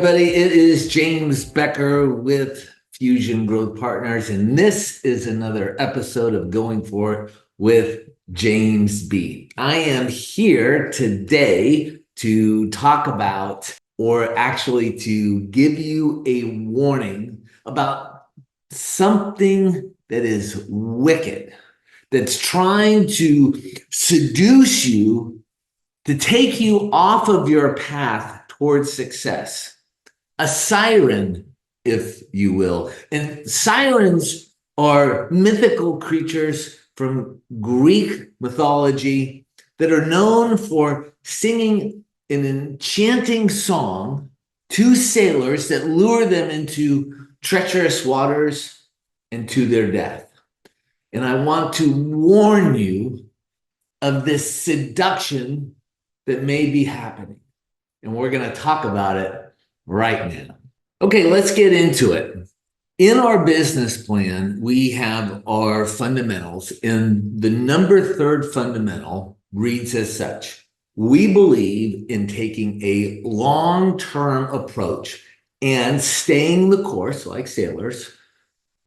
everybody. It is James Becker with Fusion Growth Partners, and this is another episode of Going For It with James B. I am here today to talk about, or actually to give you a warning about something that is wicked, that's trying to seduce you to take you off of your path towards success. A siren, if you will. And sirens are mythical creatures from Greek mythology that are known for singing an enchanting song to sailors that lure them into treacherous waters and to their death. And I want to warn you of this seduction that may be happening. And we're going to talk about it right now. Okay, let's get into it. In our business plan, we have our fundamentals, and the third fundamental reads as such. We believe in taking a long-term approach and staying the course, like sailors,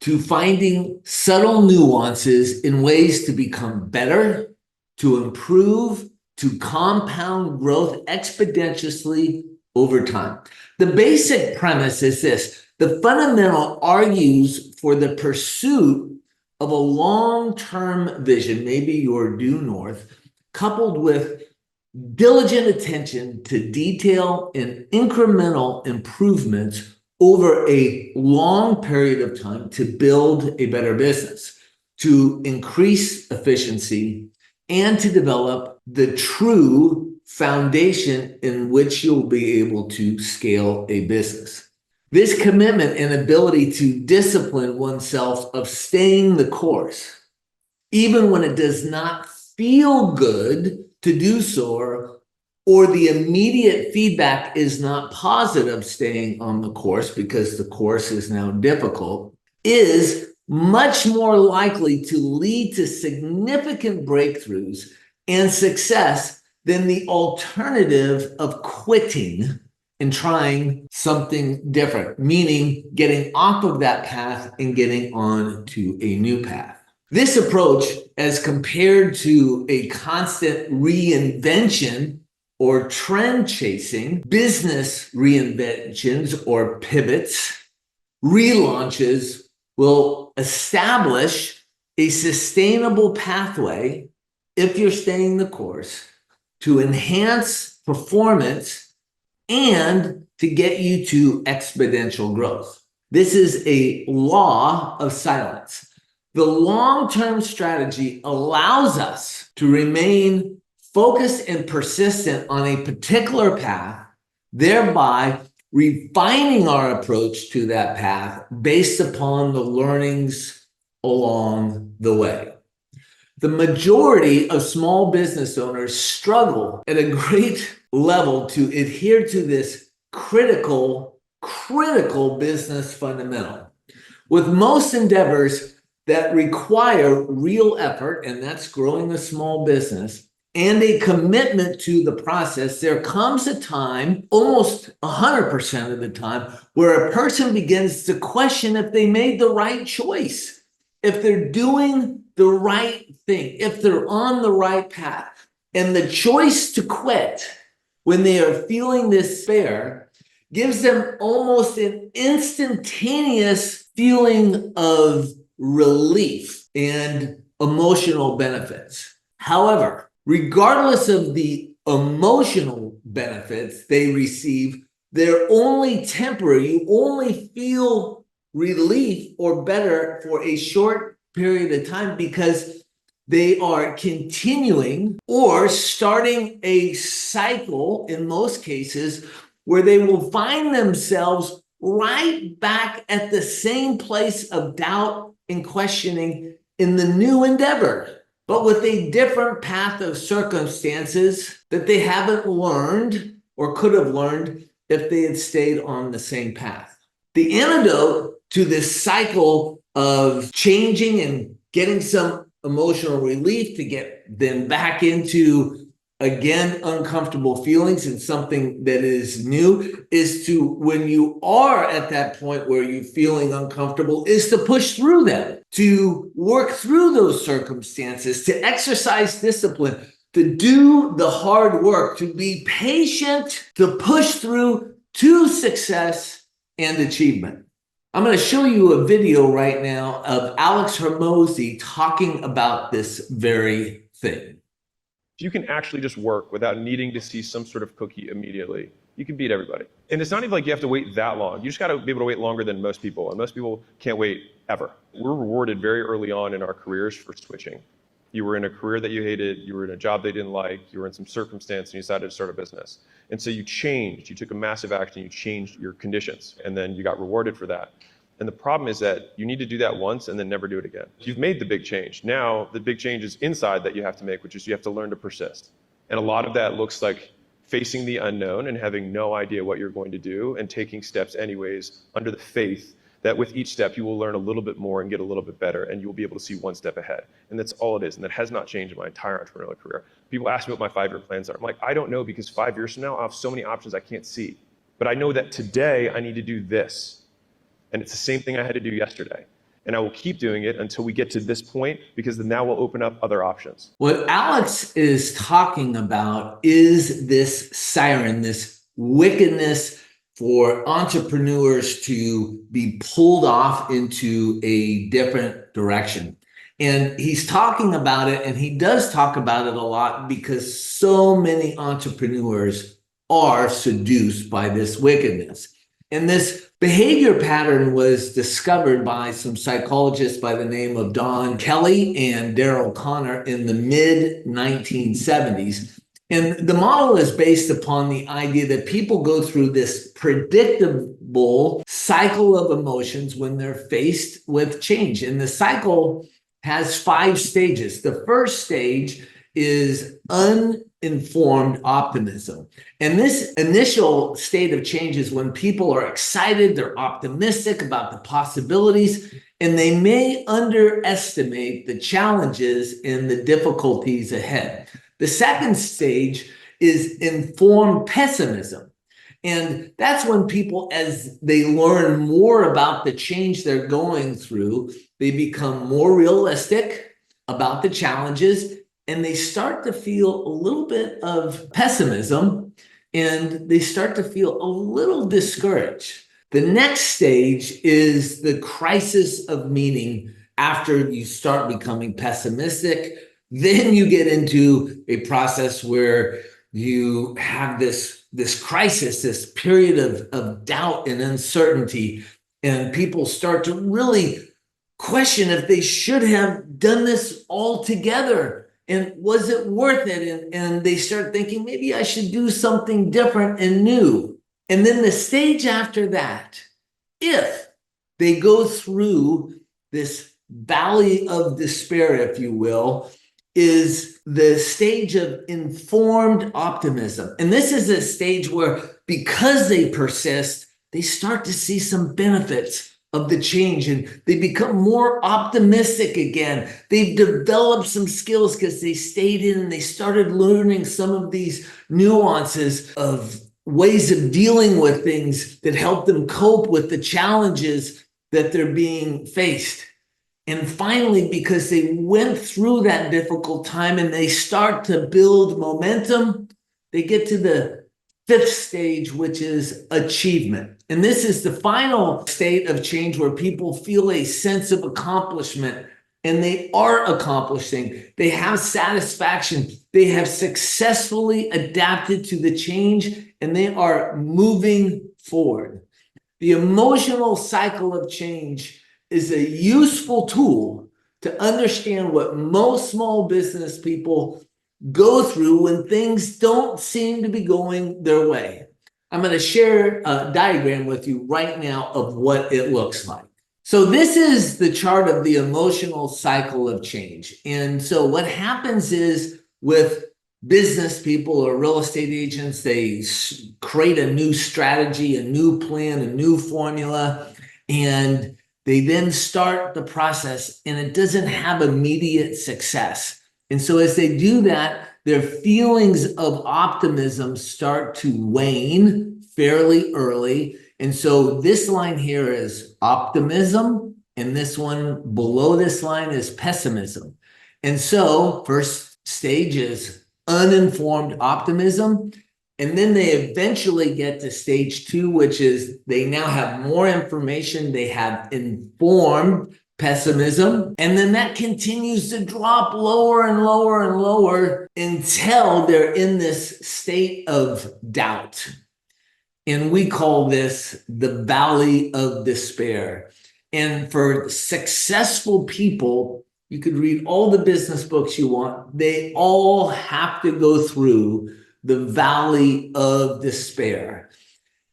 to finding subtle nuances in ways to become better, to improve, to compound growth exponentially over time. The basic premise is this: the fundamental argues for the pursuit of a long-term vision, maybe your due north, coupled with diligent attention to detail and incremental improvements over a long period of time to build a better business, to increase efficiency, and to develop the true foundation in which you'll be able to scale a business. This commitment and ability to discipline oneself of staying the course, even when it does not feel good to do so, or the immediate feedback is not positive, staying on the course because the course is now difficult, is much more likely to lead to significant breakthroughs and success than the alternative of quitting and trying something different, meaning getting off of that path and getting on to a new path. This approach, as compared to a constant reinvention or trend chasing, business reinventions or pivots, relaunches, will establish a sustainable pathway, if you're staying the course, to enhance performance and to get you to exponential growth. This is a law of silence. The long-term strategy allows us to remain focused and persistent on a particular path, thereby refining our approach to that path based upon the learnings along the way. The majority of small business owners struggle at a great level to adhere to this critical business fundamental. With most endeavors that require real effort, and that's growing a small business, and a commitment to the process, there comes a time, almost 100% of the time, where a person begins to question if they made the right choice, if they're doing the right thing, if they're on the right path. And the choice to quit when they are feeling despair gives them almost an instantaneous feeling of relief and emotional benefits. However, regardless of the emotional benefits they receive, they're only temporary. You only feel relief or better for a short period of time because they are continuing or starting a cycle, in most cases, where they will find themselves right back at the same place of doubt and questioning in the new endeavor, but with a different path of circumstances that they haven't learned or could have learned if they had stayed on the same path. The antidote to this cycle of changing and getting some emotional relief to get them back into again, uncomfortable feelings and something that is new, is to, when you are at that point where you're feeling uncomfortable, is to push through them, to work through those circumstances, to exercise discipline, to do the hard work, to be patient, to push through to success and achievement. I'm going to show you a video right now of Alex Hormozi talking about this very thing. If you can actually just work without needing to see some sort of cookie immediately, you can beat everybody. And it's not even like you have to wait that long. You just got to be able to wait longer than most people, and most people can't wait ever. We're rewarded very early on in our careers for switching. You were in a career that you hated, you were in a job they didn't like, you were in some circumstance and you decided to start a business. And so you changed, you took a massive action, you changed your conditions, and then you got rewarded for that. And the problem is that you need to do that once and then never do it again. You've made the big change. Now the big change is inside that you have to make, which is you have to learn to persist. And a lot of that looks like facing the unknown and having no idea what you're going to do and taking steps anyways under the faith that with each step you will learn a little bit more and get a little bit better, and you'll be able to see one step ahead. And that's all it is. And that has not changed in my entire entrepreneurial career. People ask me what my 5-year plans are. I'm like, I don't know, because 5 years from now, I'll have so many options I can't see. But I know that today I need to do this. And it's the same thing I had to do yesterday. And I will keep doing it until we get to this point, because then now we'll open up other options. What Alex is talking about is this siren, this wickedness for entrepreneurs to be pulled off into a different direction. And he's talking about it, and he does talk about it a lot, because so many entrepreneurs are seduced by this wickedness. And this behavior pattern was discovered by some psychologists by the name of Don Kelly and Daryl Connor in the mid-1970s. And the model is based upon the idea that people go through this predictable cycle of emotions when they're faced with change. And the cycle has 5 stages. The first stage is uninformed optimism. And this initial state of change is when people are excited, they're optimistic about the possibilities, and they may underestimate the challenges and the difficulties ahead. The second stage is informed pessimism. And that's when people, as they learn more about the change they're going through, they become more realistic about the challenges, and they start to feel a little bit of pessimism, and they start to feel a little discouraged. The next stage is the crisis of meaning. After you start becoming pessimistic, then you get into a process where you have this crisis, this period of doubt and uncertainty, and people start to really question if they should have done this all together. And was it worth it? And they start thinking, maybe I should do something different and new. And then the stage after that, if they go through this valley of despair, if you will, is the stage of informed optimism. And this is a stage where, because they persist, they start to see some benefits of the change, and they become more optimistic again. They've developed some skills because they stayed in and they started learning some of these nuances of ways of dealing with things that help them cope with the challenges that they're being faced. And finally, because they went through that difficult time and they start to build momentum, they get to the 5th stage, which is achievement. And this is the final state of change where people feel a sense of accomplishment, and they are accomplishing. They have satisfaction. They have successfully adapted to the change, and they are moving forward. The emotional cycle of change is a useful tool to understand what most small business people go through when things don't seem to be going their way. I'm going to share a diagram with you right now of what it looks like. So this is the chart of the emotional cycle of change. And so what happens is, with business people or real estate agents, they create a new strategy, a new plan, a new formula, and they then start the process, and it doesn't have immediate success. And so as they do that, their feelings of optimism start to wane fairly early. And so this line here is optimism, and this one below this line is pessimism. And so first stage is uninformed optimism. And then they eventually get to stage 2, which is they now have more information. They have informed pessimism. And then that continues to drop lower and lower and lower until they're in this state of doubt. And we call this the valley of despair. And for successful people, you could read all the business books you want. They all have to go through the valley of despair.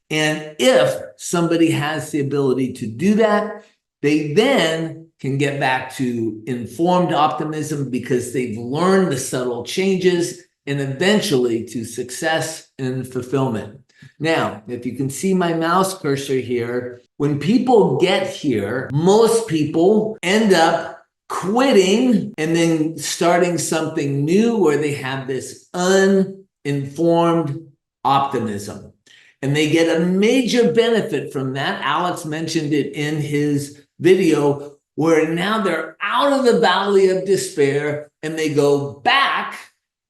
And if somebody has the ability to do that, they then can get back to informed optimism because they've learned the subtle changes, and eventually to success and fulfillment. Now, if you can see my mouse cursor here, when people get here, most people end up quitting and then starting something new where they have this uninformed optimism. And they get a major benefit from that. Alex mentioned it in his video, where now they're out of the valley of despair and they go back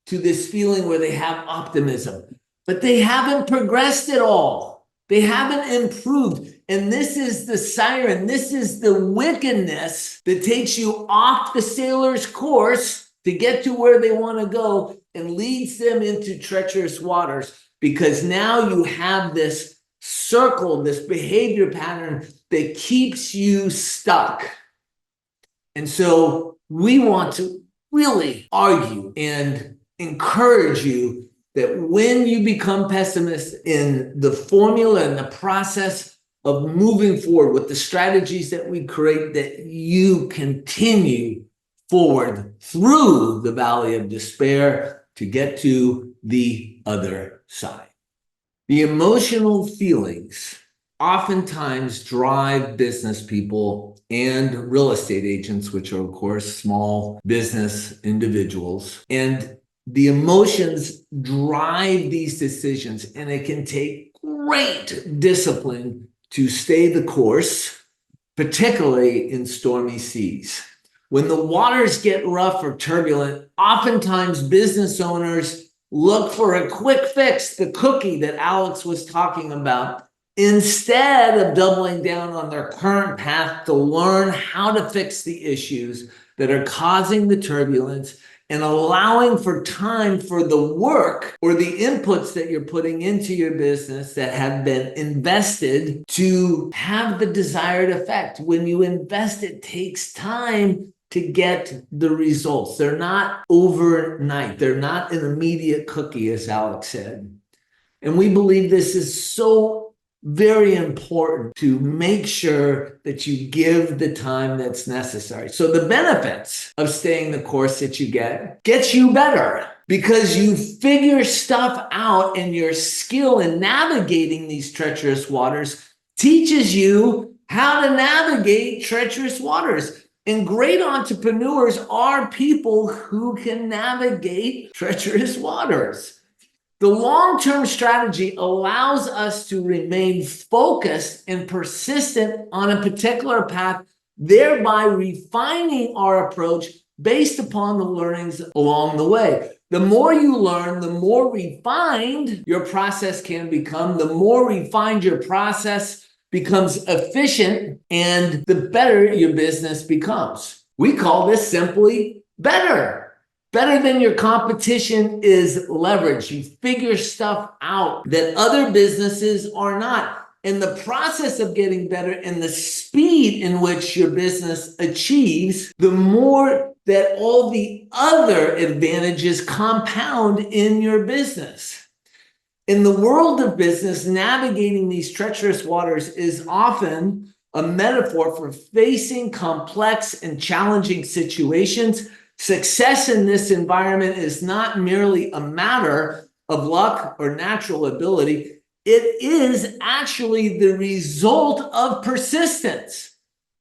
to this feeling where they have optimism. But they haven't progressed at all. They haven't improved. And this is the siren. This is the wickedness that takes you off the sailor's course to get to where they want to go and leads them into treacherous waters, because now you have this circle, this behavior pattern that keeps you stuck. And so we want to really argue and encourage you that when you become pessimist in the formula and the process of moving forward with the strategies that we create, that you continue forward through the valley of despair to get to the other side. The emotional feelings oftentimes drive business people and real estate agents, which are, of course, small business individuals. And the emotions drive these decisions, and it can take great discipline to stay the course, particularly in stormy seas. When the waters get rough or turbulent, oftentimes business owners look for a quick fix, the cookie that Alex was talking about, instead of doubling down on their current path to learn how to fix the issues that are causing the turbulence, and allowing for time for the work or the inputs that you're putting into your business that have been invested to have the desired effect. When you invest, it takes time to get the results. They're not overnight. They're not an immediate cookie, as Alex said. And we believe this is so very important to make sure that you give the time that's necessary. So the benefits of staying the course that you gets you better, because you figure stuff out, and your skill in navigating these treacherous waters teaches you how to navigate treacherous waters. And great entrepreneurs are people who can navigate treacherous waters. The long-term strategy allows us to remain focused and persistent on a particular path, thereby refining our approach based upon the learnings along the way. The more you learn, the more refined your process can become. The more refined your process becomes efficient, and the better your business becomes. We call this simply better. Better than your competition is leverage. You figure stuff out that other businesses are not. And the process of getting better and the speed in which your business achieves, the more that all the other advantages compound in your business. In the world of business, navigating these treacherous waters is often a metaphor for facing complex and challenging situations. Success in this environment is not merely a matter of luck or natural ability. It is actually the result of persistence,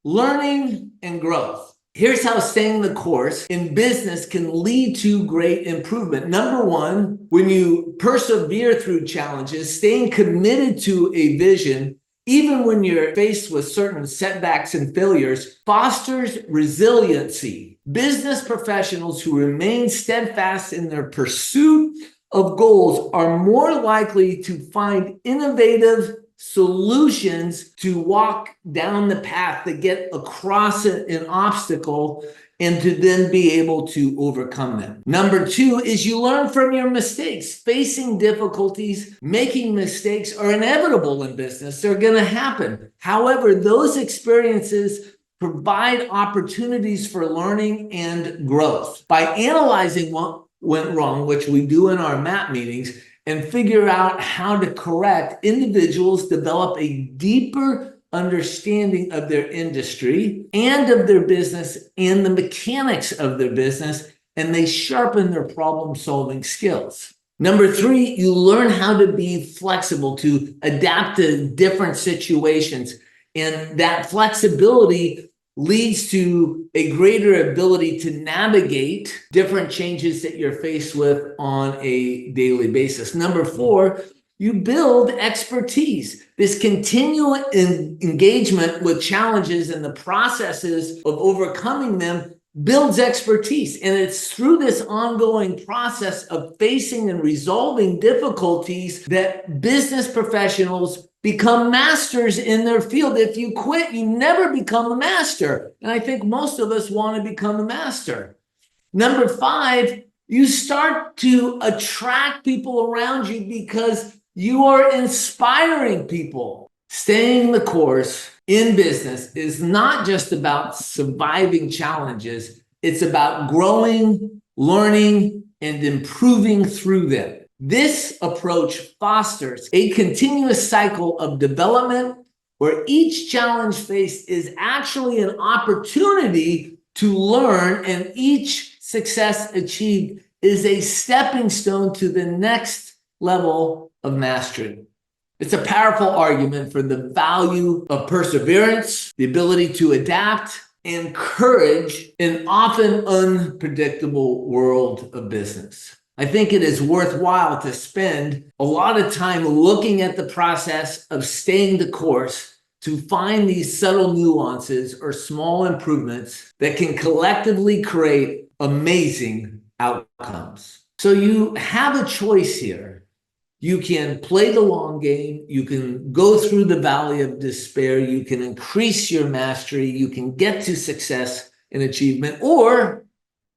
learning, and growth. Here's how staying the course in business can lead to great improvement. Number one, when you persevere through challenges, staying committed to a vision, even when you're faced with certain setbacks and failures, fosters resiliency. Business professionals who remain steadfast in their pursuit of goals are more likely to find innovative solutions to walk down the path to get across an obstacle and to then be able to overcome them. Number two is you learn from your mistakes. Facing difficulties, making mistakes are inevitable in business. They're going to happen. However, those experiences provide opportunities for learning and growth. By analyzing what went wrong, which we do in our MAP meetings, and figure out how to correct, individuals develop a deeper understanding of their industry and of their business and the mechanics of their business, and they sharpen their problem-solving skills. Number three, you learn how to be flexible, to adapt to different situations, and that flexibility leads to a greater ability to navigate different changes that you're faced with on a daily basis. Number four, you build expertise. This continual engagement with challenges and the processes of overcoming them builds expertise. And it's through this ongoing process of facing and resolving difficulties that business professionals become masters in their field. If you quit, you never become a master. And I think most of us want to become a master. Number five, you start to attract people around you because you are inspiring people. Staying the course in business is not just about surviving challenges. It's about growing, learning, and improving through them. This approach fosters a continuous cycle of development where each challenge faced is actually an opportunity to learn, and each success achieved is a stepping stone to the next level of mastery. It's a powerful argument for the value of perseverance, the ability to adapt, and courage in an often unpredictable world of business. I think it is worthwhile to spend a lot of time looking at the process of staying the course to find these subtle nuances or small improvements that can collectively create amazing outcomes. So you have a choice here. You can play the long game. You can go through the valley of despair. You can increase your mastery. You can get to success and achievement, or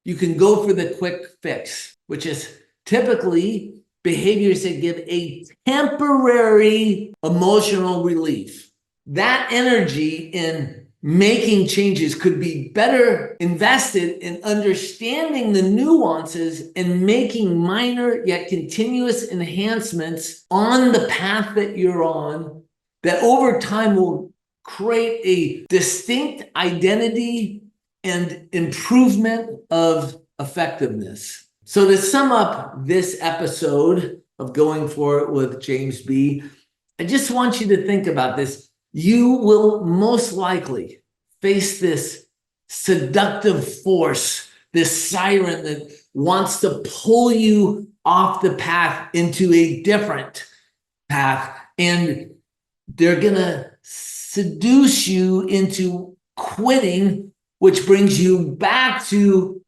you can go for the quick fix, which is typically behaviors that give a temporary emotional relief. That energy in making changes could be better invested in understanding the nuances and making minor yet continuous enhancements on the path that you're on, that over time will create a distinct identity and improvement of effectiveness. So to sum up this episode of Going For It with James B., I just want you to think about this. You will most likely face this seductive force, this siren that wants to pull you off the path into a different path. And they're going to seduce you into quitting, which brings you back to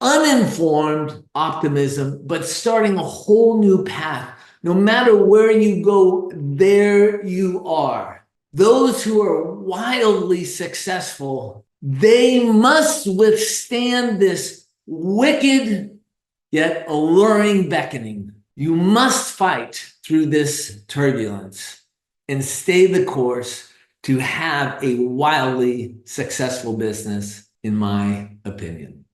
uninformed optimism, but starting a whole new path. No matter where you go, there you are. Those who are wildly successful, they must withstand this wicked yet alluring beckoning. You must fight through this turbulence and stay the course to have a wildly successful business, in my opinion.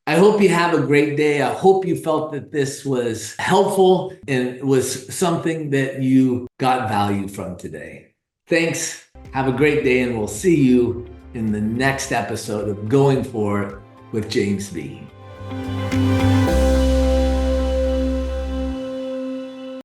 I hope you have a great day. I hope you felt that this was helpful and was something that you got value from today. Thanks. Have a great day, and we'll see you in the next episode of Going For It with James B.